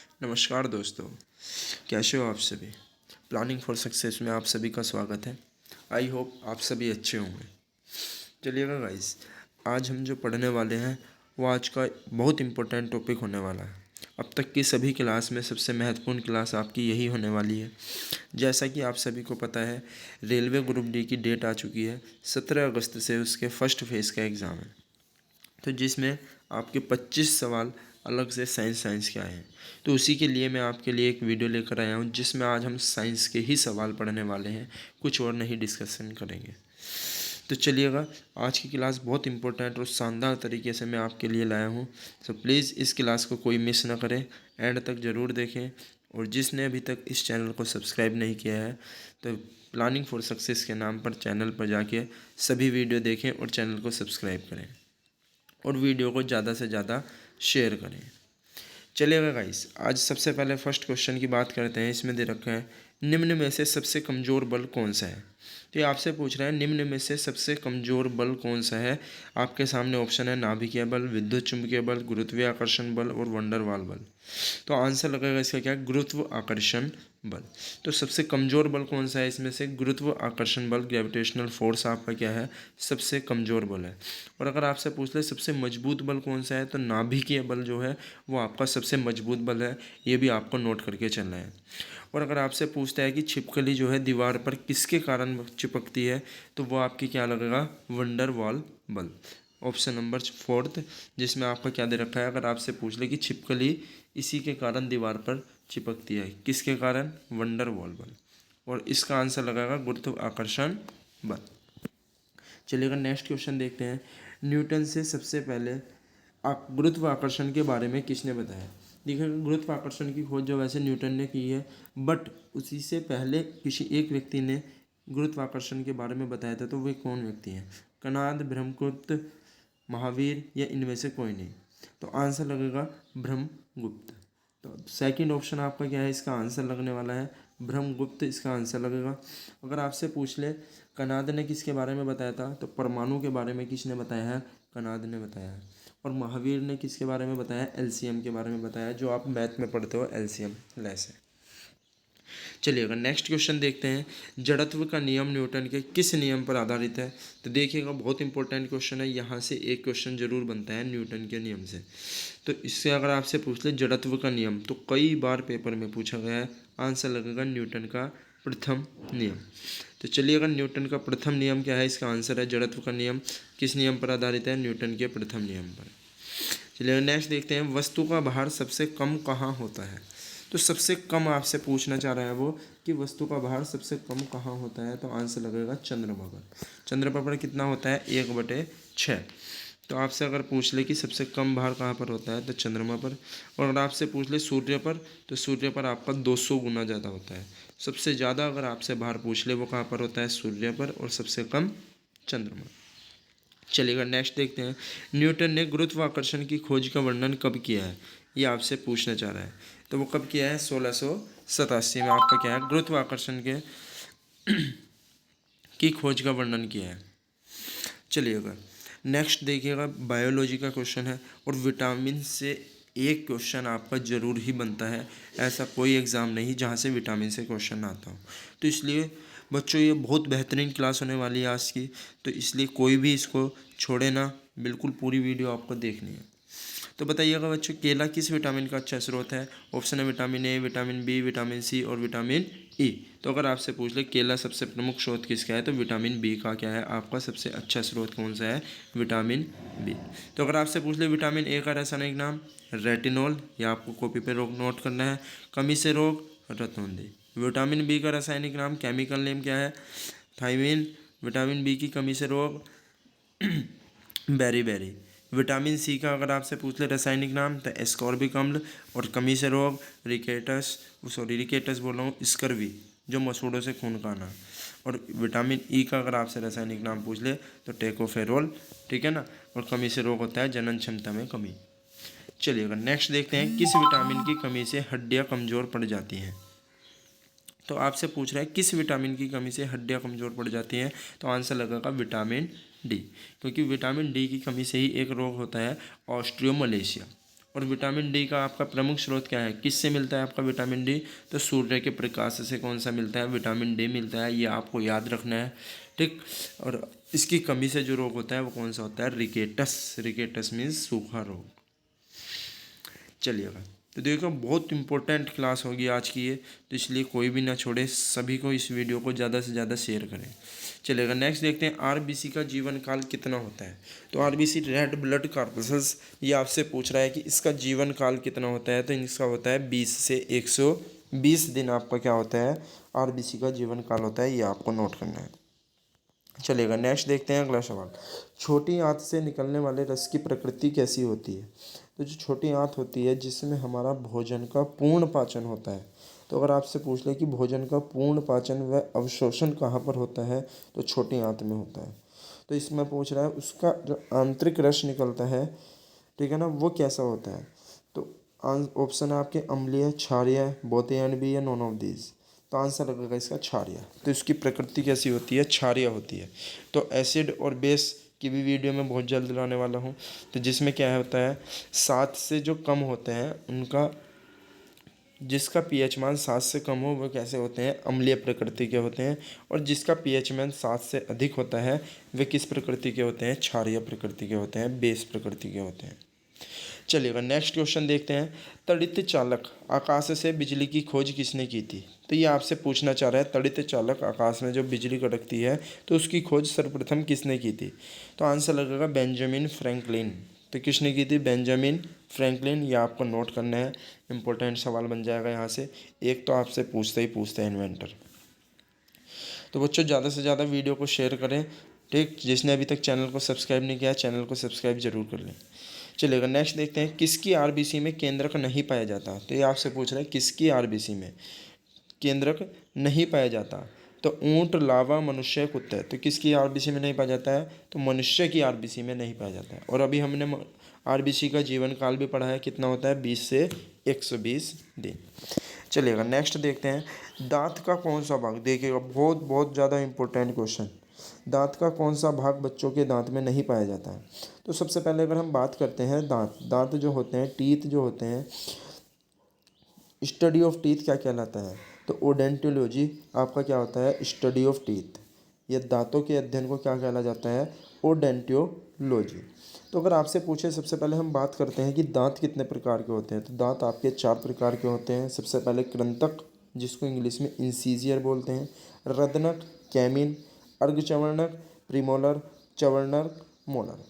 नमस्कार दोस्तों, कैसे हो आप सभी। प्लानिंग फॉर सक्सेस में आप सभी का स्वागत है। आई होप आप सभी अच्छे होंगे। चलिएगा गाइस, आज हम जो पढ़ने वाले हैं वो आज का बहुत इम्पोर्टेंट टॉपिक होने वाला है। अब तक की सभी क्लास में सबसे महत्वपूर्ण क्लास आपकी यही होने वाली है। जैसा कि आप सभी को पता है, रेलवे ग्रुप डी की डेट आ चुकी है। 17 अगस्त से उसके फर्स्ट फेज़ का एग्ज़ाम है, तो जिसमें आपके 25 सवाल अलग से साइंस के आए हैं। तो उसी के लिए मैं आपके लिए एक वीडियो लेकर आया हूँ, जिसमें आज हम साइंस के ही सवाल पढ़ने वाले हैं, कुछ और नहीं डिस्कशन करेंगे। तो चलिएगा, आज की क्लास बहुत इंपॉर्टेंट और शानदार तरीके से मैं आपके लिए लाया हूँ। तो प्लीज़ इस क्लास को कोई मिस ना करें, एंड तक ज़रूर देखें। और जिसने अभी तक इस चैनल को सब्सक्राइब नहीं किया है तो प्लानिंग फॉर सक्सेस के नाम पर चैनल पर जाके सभी वीडियो देखें और चैनल को सब्सक्राइब करें और वीडियो को ज़्यादा से ज़्यादा शेयर करें। चलिएगा गाइस, आज सबसे पहले फर्स्ट क्वेश्चन की बात करते हैं। इसमें दे रखा है, निम्न में से सबसे कमज़ोर बल कौन सा है। तो ये आपसे पूछ रहा है निम्न में से सबसे कमज़ोर बल कौन सा है। आपके सामने ऑप्शन है नाभिकीय बल, विद्युत चुंबकीय बल, गुरुत्वाकर्षण बल और वंडरवाल बल। तो आंसर लगेगा इसका क्या, गुरुत्वाकर्षण बल। तो सबसे कमज़ोर बल कौन सा है इसमें से, गुरुत्वाकर्षण बल, ग्रेविटेशनल फोर्स आपका क्या है, सबसे कमज़ोर बल है। और अगर आपसे पूछ ले सबसे मजबूत बल कौन सा है, तो नाभिकीय बल जो है वो आपका सबसे मजबूत बल है। ये भी आपको नोट करके चलना है। और अगर आपसे पूछता है कि छिपकली जो है दीवार पर किसके कारण चिपकती है, तो वो आपकी क्या लगेगा, वंडरवॉल बल। ऑप्शन नंबर 4, जिसमें आपका क्या दे रखा है, अगर आपसे पूछ ले कि छिपकली इसी के कारण दीवार पर चिपकती है, किसके कारण, वंडरवॉल बल। और इसका आंसर लगेगा गुरुत्वाकर्षण बल। चलिएगा नेक्स्ट क्वेश्चन देखते हैं। न्यूटन से सबसे पहले गुरुत्वाकर्षण के बारे में किसने बताया। देखिएगा, गुरुत्वाकर्षण की खोज जो वैसे न्यूटन ने की है, बट उसी से पहले किसी एक व्यक्ति ने गुरुत्वाकर्षण के बारे में बताया था। तो वे कौन व्यक्ति हैं, कणाद, ब्रह्मगुप्त, महावीर या इनमें से कोई नहीं। तो आंसर लगेगा ब्रह्मगुप्त। तो सेकंड ऑप्शन आपका क्या है, इसका आंसर लगने वाला है ब्रह्मगुप्त, इसका आंसर लगेगा। अगर आपसे पूछ ले कणाद ने किसके बारे में बताया था, तो परमाणु के बारे में किसने बताया है, कणाद ने बताया है। और महावीर ने किसके बारे में बताया, एलसीएम के बारे में बताया, जो आप मैथ में पढ़ते हो, एलसीएम लेस है। चलिएगा नेक्स्ट क्वेश्चन देखते हैं। जड़त्व का नियम न्यूटन के किस नियम पर आधारित है। तो देखिएगा, बहुत इंपॉर्टेंट क्वेश्चन है, यहाँ से एक क्वेश्चन जरूर बनता है न्यूटन के नियम से। तो इससे अगर आपसे पूछ ले जड़त्व का नियम, तो कई बार पेपर में पूछा गया है। आंसर लगेगा न्यूटन का प्रथम नियम। तो चलिएगा, न्यूटन का प्रथम नियम क्या है, इसका आंसर है जड़त्व का नियम। किस नियम पर आधारित है, न्यूटन के प्रथम नियम पर। चलिए नेक्स्ट देखते हैं, वस्तु का भार सबसे कम कहाँ होता है। तो सबसे कम आपसे पूछना चाह रहा है वो कि वस्तु का भार सबसे कम कहाँ होता है। तो आंसर लगेगा चंद्रमा पर। चंद्रमा पर कितना होता है, 1/6। तो आपसे अगर पूछ ले कि सबसे कम भार कहाँ पर होता है, तो चंद्रमा पर। और अगर आपसे पूछ ले सूर्य पर, तो सूर्य पर आपका 200 गुना ज़्यादा होता है। सबसे ज़्यादा अगर आपसे भार पूछ ले वो कहाँ पर होता है, सूर्य पर, और सबसे कम चंद्रमा। चलिएगा नेक्स्ट देखते हैं। न्यूटन ने गुरुत्वाकर्षण की खोज का वर्णन कब किया है, ये आपसे पूछना चाह रहा है। तो वो कब किया है, 1687 में आपका क्या है, गुरुत्वाकर्षण के की खोज का वर्णन किया है। चलिएगा नेक्स्ट देखिएगा, बायोलॉजी का क्वेश्चन है, और विटामिन से एक क्वेश्चन आपका ज़रूर ही बनता है। ऐसा कोई एग्ज़ाम नहीं जहाँ से विटामिन से क्वेश्चन आता हो। तो इसलिए बच्चों, ये बहुत बेहतरीन क्लास होने वाली है आज की। तो इसलिए कोई भी इसको छोड़े ना, बिल्कुल पूरी वीडियो आपको देखनी है। तो बताइएगा बच्चों, केला किस विटामिन का अच्छा स्रोत है। ऑप्शन है vitamin A, vitamin B, vitamin C और विटामिन ई। तो अगर आपसे पूछ ले केला सबसे प्रमुख स्रोत किसका है, तो विटामिन बी का क्या है, आपका सबसे अच्छा स्रोत कौन सा है, विटामिन बी। तो अगर आपसे पूछ ले विटामिन ए का रासायनिक नाम, रेटिनॉल, या आपको कॉपी पे रोक नोट करना है, कमी से रोग, रतौंधी। विटामिन बी का रासायनिक नाम, केमिकल नेम क्या है, थायमिन। विटामिन बी की कमी से रोग, बेरी। विटामिन सी का अगर आपसे पूछ ले रासायनिक नाम, तो एस्कॉर्बिक अम्ल। और कमी से रोग, रिकेटस बोल रहा हूँ, स्कर्वी, जो मसूड़ों से खून का आना। और विटामिन ई का अगर आपसे रासायनिक नाम पूछ ले, तो टेकोफेरोल, ठीक है ना। और कमी से रोग होता है जनन क्षमता में कमी। चलिएगा नेक्स्ट देखते हैं, किस विटामिन की कमी से हड्डियाँ कमज़ोर पड़ जाती हैं। तो आपसे पूछ रहा है किस विटामिन की कमी से हड्डियाँ कमज़ोर पड़ जाती हैं। तो आंसर लगेगा विटामिन डी, क्योंकि विटामिन डी की कमी से ही एक रोग होता है ऑस्ट्रियोमलेशिया। और विटामिन डी का आपका प्रमुख स्रोत क्या है, किससे मिलता है आपका विटामिन डी, तो सूर्य के प्रकाश से कौन सा मिलता है, विटामिन डी मिलता है। ये आपको याद रखना है, ठीक। और इसकी कमी से जो रोग होता है वो कौन सा होता है, रिकेटस। रिकेटस मीन्स सूखा रोग। चलिएगा, तो देखो बहुत इंपॉर्टेंट क्लास होगी आज की ये, तो इसलिए कोई भी ना छोड़े, सभी को इस वीडियो को ज़्यादा से ज़्यादा शेयर करें। चलेगा, नेक्स्ट देखते हैं आरबीसी का जीवन काल कितना होता है। तो आरबीसी रेड ब्लड कॉर्पसेस, ये आपसे पूछ रहा है कि इसका जीवन काल कितना होता है, तो इसका होता है 20 से 120 दिन आपका क्या होता है, आरबीसी का जीवन काल होता है। ये आपको नोट करना है। चलेगा, नेक्स्ट देखते हैं अगला सवाल। छोटी आंत से निकलने वाले रस की प्रकृति कैसी होती है। तो जो छोटी आंत होती है जिसमें हमारा भोजन का पूर्ण पाचन होता है, तो अगर आपसे पूछ ले कि भोजन का पूर्ण पाचन व अवशोषण कहाँ पर होता है, तो छोटी आंत में होता है। तो इसमें पूछ रहा है उसका जो आंतरिक रस निकलता है, ठीक है ना, वो कैसा होता है। तो ऑप्शन है आपके अम्लीय, क्षारीय, बोथ ए एंड बी या नॉन ऑफ दीज। तो आंसर लगेगा इसका क्षारीय। तो इसकी प्रकृति कैसी होती है, क्षारीय होती है। तो एसिड और बेस की भी वीडियो में बहुत जल्द लाने वाला हूँ, तो जिसमें क्या होता है, 7 से जो कम होते हैं उनका, जिसका पीएच मान 7 से कम हो वो कैसे होते हैं, अम्लीय प्रकृति के होते हैं। और जिसका पीएच मान 7 से अधिक होता है वे किस प्रकृति के होते हैं, क्षारीय प्रकृति के होते हैं, बेस प्रकृति के होते हैं। चलिएगा, नेक्स्ट क्वेश्चन देखते हैं। तड़ित चालक आकाश से बिजली की खोज किसने की थी। तो ये आपसे पूछना चाह रहा है, तड़ित चालक आकाश में जो बिजली कड़कती है तो उसकी खोज सर्वप्रथम किसने की थी। तो आंसर लगेगा बेंजामिन फ्रैंकलिन। तो किसने की थी, बेंजामिन फ्रैंकलिन। ये आपको नोट करना है, इंपॉर्टेंट सवाल बन जाएगा यहाँ से। एक तो आपसे पूछते हैं इन्वेंटर। तो बच्चों ज़्यादा से ज़्यादा वीडियो को शेयर करें, ठीक। जिसने अभी तक चैनल को सब्सक्राइब नहीं किया, चैनल को सब्सक्राइब जरूर कर लें। चलेगा, नेक्स्ट देखते हैं किसकी आरबीसी में केंद्रक नहीं पाया जाता। तो ये आपसे पूछ रहा है किसकी आरबीसी में केंद्रक नहीं पाया जाता। तो ऊंट, लावा, मनुष्य, कुत्ते। तो किसकी आरबीसी में नहीं पाया जाता है, तो मनुष्य की आरबीसी में नहीं पाया जाता है। और अभी हमने आरबीसी का जीवन काल भी पढ़ा है, कितना होता है, 20 से 120 दिन। चलिएगा, नेक्स्ट देखते हैं दांत का कौन सा भाग। देखिएगा, बहुत बहुत ज़्यादा इंपॉर्टेंट क्वेश्चन। दांत का कौन सा भाग बच्चों के दांत में नहीं पाया जाता है। तो सबसे पहले अगर हम बात करते हैं दांत जो होते हैं, टीथ जो होते हैं, स्टडी ऑफ टीथ क्या कहलाता है, तो ओडेंटोलॉजी आपका क्या होता है, स्टडी ऑफ टीथ। ये दांतों के अध्ययन को क्या कहला जाता है, ओडेंटोलॉजी। तो अगर आपसे पूछे, सबसे पहले हम बात करते हैं कि दांत कितने प्रकार के होते हैं। तो दांत आपके 4 प्रकार के होते हैं। सबसे पहले कृंतक, जिसको इंग्लिश में इंसीजियर बोलते हैं, रदनक, कैमिन, अर्धचवर्णक, प्रीमोलर, चवर्णक, मोलर।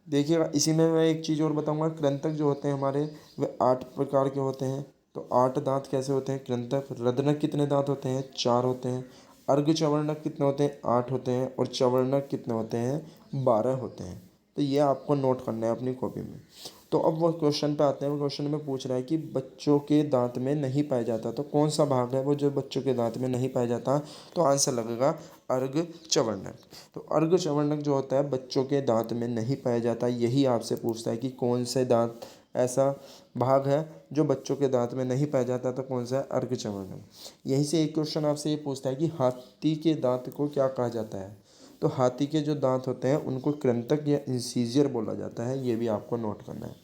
देखिएगा, इसी में मैं एक चीज़ और बताऊंगा, कृंतक जो होते हैं हमारे, वे 8 प्रकार के होते हैं। तो 8 दांत कैसे होते हैं कृंतक। रदनक कितने दांत होते हैं, 4 होते हैं। अर्धचवर्णक कितने होते हैं, 8 होते हैं। और चवर्णक कितने होते हैं, 12 होते हैं। तो ये आपको नोट करना है अपनी कॉपी में। तो अब वो क्वेश्चन पे आते हैं। वो क्वेश्चन में पूछ रहा है कि बच्चों के दांत में नहीं पाया जाता, तो कौन सा भाग है वो जो बच्चों के दांत में नहीं पाया जाता। तो आंसर लगेगा अर्धचवर्णक। तो अर्धचवर्णक जो होता है बच्चों के दांत में नहीं पाया जाता। यही आपसे पूछता है कि कौन से दांत ऐसा भाग है जो बच्चों के दांत में नहीं पाया जाता, तो कौन सा है, अर्धचवर्णक। यहीं से एक क्वेश्चन आपसे ये पूछता है कि हाथी के दांत को क्या कहा जाता है। तो हाथी के जो दांत होते हैं उनको कृंतक या इंसीजियर बोला जाता है। ये भी आपको नोट करना है।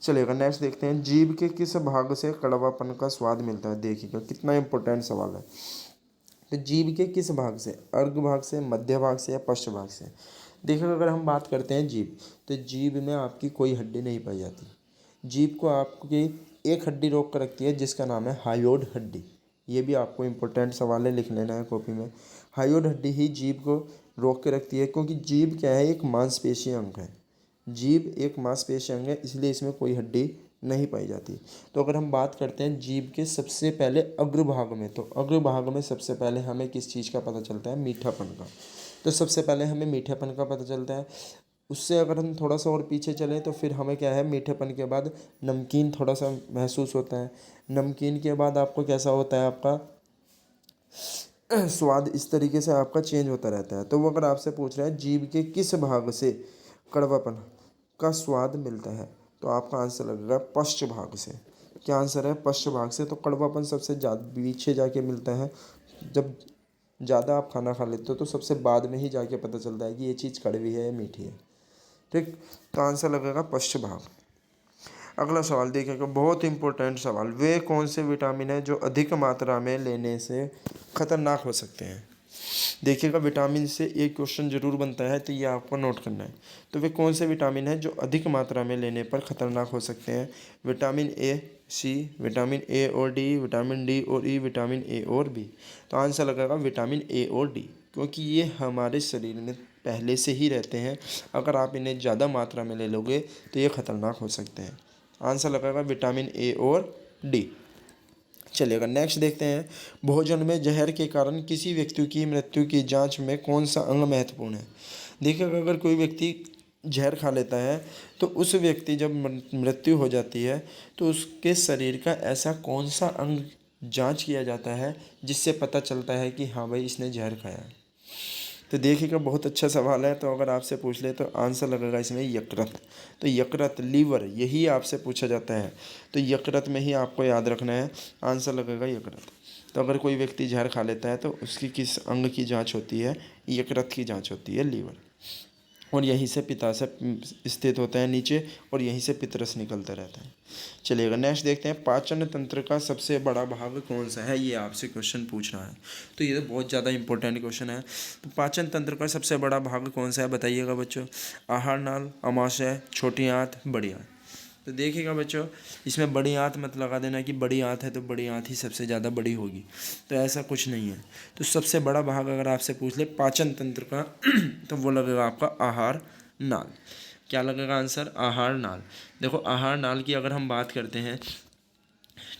चलेगा, नेक्स्ट देखते हैं जीभ के किस भाग से कड़वापन का स्वाद मिलता है। देखिएगा, कितना इंपॉर्टेंट सवाल है। तो जीभ के किस भाग से, अर्घ भाग से, मध्य भाग से या पश्च भाग से। देखिएगा, अगर हम बात करते हैं जीभ, तो जीभ में आपकी कोई हड्डी नहीं पाई जाती। जीभ को आपकी एक हड्डी रोक कर रखती है जिसका नाम है हायोड हड्डी। ये भी आपको इंपॉर्टेंट सवाल है, लिख लेना है कॉपी में। हायोड हड्डी ही जीभ को रोक के रखती है, क्योंकि जीभ क्या है, एक मांसपेशीय अंग है। जीभ एक मांसपेशीय अंग है, इसलिए इसमें कोई हड्डी नहीं पाई जाती। तो अगर हम बात करते हैं जीभ के सबसे पहले अग्रभाग में, तो अग्रभाग में सबसे पहले हमें किस चीज़ का पता चलता है, मीठापन का। तो सबसे पहले हमें मीठापन का पता चलता है। उससे अगर हम थोड़ा सा और पीछे चलें तो फिर हमें क्या है, मीठेपन के बाद नमकीन थोड़ा सा महसूस होता है। नमकीन के बाद आपको कैसा होता है, आपका स्वाद इस तरीके से आपका चेंज होता रहता है। तो वो अगर आपसे पूछ रहा है जीभ के किस भाग से कड़वापन का स्वाद मिलता है, तो आपका आंसर लगेगा पश्च भाग से। क्या आंसर है, पश्च भाग से। तो कड़वापन सबसे ज़्यादा पीछे जाके मिलता है। जब ज़्यादा आप खाना खा लेते हो तो सबसे बाद में ही जाके पता चलता है कि ये चीज़ कड़वी है या मीठी है, ठीक। तो आंसर लगेगा पश्च भाग। अगला सवाल देखिएगा, बहुत इंपॉर्टेंट सवाल, वे कौन से विटामिन हैं जो अधिक मात्रा में लेने से खतरनाक हो सकते हैं। देखिएगा विटामिन से एक क्वेश्चन जरूर बनता है, तो ये आपको नोट करना है। तो वे कौन से विटामिन हैं जो अधिक मात्रा में लेने पर खतरनाक हो सकते हैं। Vitamin A, C, vitamin A और डी, विटामिन डी और ई, विटामिन ए और बी। तो आंसर लगेगा विटामिन ए और डी, क्योंकि ये हमारे शरीर में पहले से ही रहते हैं। अगर आप इन्हें ज़्यादा मात्रा में ले लोगे तो ये खतरनाक हो सकते हैं। आंसर लगेगा विटामिन ए और डी। चलिएगा नेक्स्ट देखते हैं, भोजन में जहर के कारण किसी व्यक्ति की मृत्यु की जांच में कौन सा अंग महत्वपूर्ण है। देखिएगा अगर कोई व्यक्ति जहर खा लेता है तो उस व्यक्ति जब मृत्यु हो जाती है तो उसके शरीर का ऐसा कौन सा अंग जांच किया जाता है जिससे पता चलता है कि हाँ भाई इसने जहर खाया है। तो देखिएगा बहुत अच्छा सवाल है, तो अगर आपसे पूछ ले तो आंसर लगेगा इसमें यकृत। तो यकृत, लीवर, यही आपसे पूछा जाता है, तो यकृत में ही आपको याद रखना है, आंसर लगेगा यकृत। तो अगर कोई व्यक्ति जहर खा लेता है तो उसकी किस अंग की जांच होती है, यकृत की जांच होती है, लीवर। और यहीं से पित्ताशय स्थित होता है नीचे, और यहीं से पित्तरस निकलता रहता है। चलिएगा नेक्स्ट देखते हैं, पाचन तंत्र का सबसे बड़ा भाग कौन सा है, ये आपसे क्वेश्चन पूछ रहा है। तो ये तो बहुत ज़्यादा इंपॉर्टेंट क्वेश्चन है। तो पाचन तंत्र का सबसे बड़ा भाग कौन सा है बताइएगा बच्चों। आहार नाल, अमाशय, छोटी आंत, बड़ी आंत। तो देखिएगा बच्चों, इसमें बड़ी आंत मत लगा देना कि बड़ी आंत है तो बड़ी आंत ही सबसे ज़्यादा बड़ी होगी, तो ऐसा कुछ नहीं है। तो सबसे बड़ा भाग अगर आपसे पूछ ले पाचन तंत्र का तो वो लगेगा आपका आहार नाल। क्या लगेगा आंसर, आहार नाल। देखो आहार नाल की अगर हम बात करते हैं,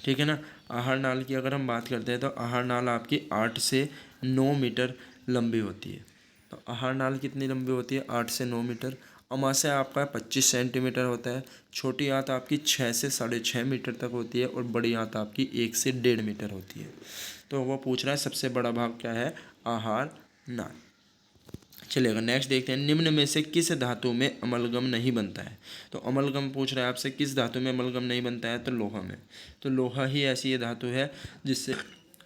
ठीक है ना, आहार नाल की अगर हम बात करते हैं तो आहार नाल आपकी 8 से 9 मीटर लंबी होती है। तो आहार नाल कितनी लंबी होती है, 8 से 9 मीटर। अमाशय आपका 25 सेंटीमीटर होता है। छोटी आंत आपकी 6 से 6.5 मीटर तक होती है, और बड़ी आंत आपकी 1 से 1.5 मीटर होती है। तो वो पूछ रहा है सबसे बड़ा भाग क्या है, आहार नाल। चलिएगा नेक्स्ट देखते हैं, निम्न में से किस धातु में अमलगम नहीं बनता है। तो अमलगम पूछ रहा है आपसे, किस धातु में अमलगम नहीं बनता है, तो लोहा में। तो लोहा ही ऐसी ये धातु है जिससे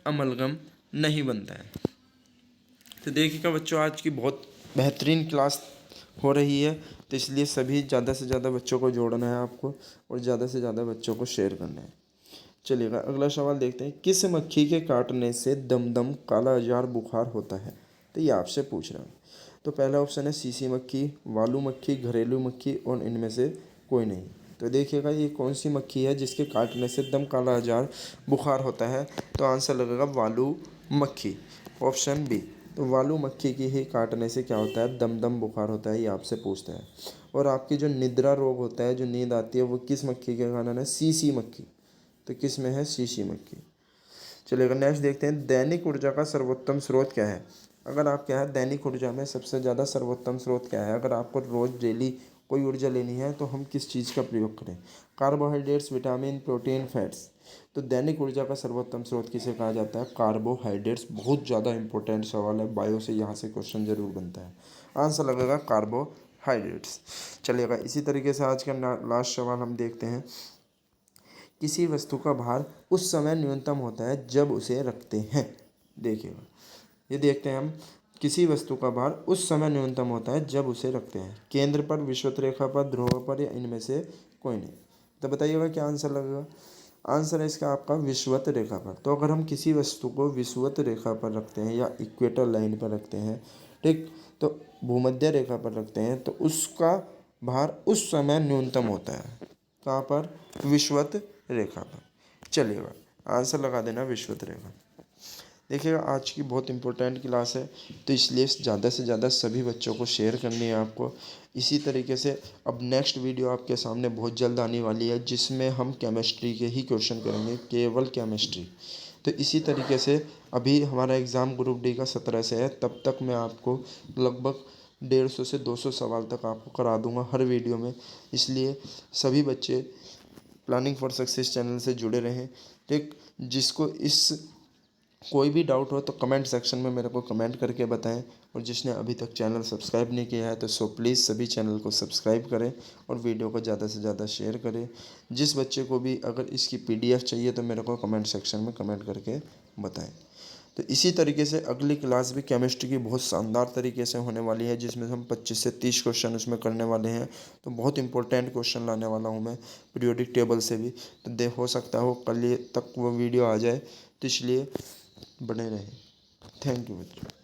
अमलगम नहीं बनता है। तो देखिएगा बच्चों, आज की बहुत बेहतरीन क्लास हो रही है, तो इसलिए सभी ज़्यादा से ज़्यादा बच्चों को जोड़ना है आपको, और ज़्यादा से ज़्यादा बच्चों को शेयर करना है। चलिएगा अगला सवाल देखते हैं, किस मक्खी के काटने से दमदम, काला जार, बुखार होता है। तो ये आपसे पूछ रहा हूँ। तो पहला ऑप्शन है सीसी मक्खी, वालू मक्खी, घरेलू मक्खी, और इनमें से कोई नहीं। तो देखिएगा ये कौन सी मक्खी है जिसके काटने से दम, काला जार, बुखार होता है। तो आंसर लगेगा वालू मक्खी, ऑप्शन बी। तो वालू मक्खी की ही काटने से क्या होता है, दम दम बुखार होता है, ये आपसे पूछता है। और आपकी जो निद्रा रोग होता है, जो नींद आती है, वो किस मक्खी के कारण है, सीसी मक्खी। तो किस में है, सीसी मक्खी। चलिएगा नेक्स्ट देखते हैं, दैनिक ऊर्जा का सर्वोत्तम स्रोत क्या है। अगर आप क्या है, दैनिक ऊर्जा में सबसे ज़्यादा सर्वोत्तम स्रोत क्या है, अगर आपको रोज़ डेली कोई ऊर्जा लेनी है तो हम किस चीज़ का प्रयोग करें, कार्बोहाइड्रेट्स, विटामिन, प्रोटीन, फैट्स। तो दैनिक ऊर्जा का सर्वोत्तम स्रोत किसे कहा जाता है, कार्बोहाइड्रेट्स। बहुत ज़्यादा इंपॉर्टेंट सवाल है, बायो से यहाँ से क्वेश्चन जरूर बनता है, आंसर लगेगा कार्बोहाइड्रेट्स। चलिएगा इसी तरीके से आज का लास्ट सवाल हम देखते हैं, किसी वस्तु का भार उस समय न्यूनतम होता है जब उसे रखते हैं। देखिएगा ये देखते हैं हम, किसी वस्तु का भार उस समय न्यूनतम होता है जब उसे रखते हैं, केंद्र पर, विषुवत रेखा पर, ध्रुव पर, या इनमें से कोई नहीं। तो बताइएगा क्या आंसर लगेगा। आंसर है इसका आपका विषुवत रेखा पर। तो अगर हम किसी वस्तु को विषुवत रेखा पर रखते हैं या इक्वेटर लाइन पर रखते हैं, ठीक, तो भूमध्य रेखा पर रखते हैं, तो उसका भार उस समय न्यूनतम होता है, कहाँ पर, विषुवत रेखा पर। चलिएगा आंसर लगा देना विषुवत रेखा। देखिएगा आज की बहुत इंपॉर्टेंट क्लास है, तो इसलिए ज़्यादा से ज़्यादा सभी बच्चों को शेयर करनी है आपको। इसी तरीके से अब नेक्स्ट वीडियो आपके सामने बहुत जल्द आने वाली है, जिसमें हम केमिस्ट्री के ही क्वेश्चन करेंगे, केवल केमिस्ट्री। तो इसी तरीके से अभी हमारा एग्ज़ाम ग्रुप डी का 17 से है, तब तक मैं आपको लगभग 150 से 200 सवाल तक आपको करा दूंगा हर वीडियो में। इसलिए सभी बच्चे प्लानिंग फॉर सक्सेस चैनल से जुड़े रहें। ठीक, जिसको इस कोई भी डाउट हो तो कमेंट सेक्शन में मेरे को कमेंट करके बताएं, और जिसने अभी तक चैनल सब्सक्राइब नहीं किया है तो सो प्लीज़ सभी चैनल को सब्सक्राइब करें और वीडियो को ज़्यादा से ज़्यादा शेयर करें। जिस बच्चे को भी अगर इसकी PDF चाहिए तो मेरे को कमेंट सेक्शन में कमेंट करके बताएं। तो इसी तरीके से अगली क्लास भी केमिस्ट्री की बहुत शानदार तरीके से होने वाली है, जिसमें हम 25 से 30 क्वेश्चन उसमें करने वाले हैं। तो बहुत इंपॉर्टेंट क्वेश्चन लाने वाला हूँ मैं पीरियोडिक टेबल से भी। तो हो सकता हो कल तक वो वीडियो आ जाए, तो इसलिए बने रहें। थैंक यू बच्चों।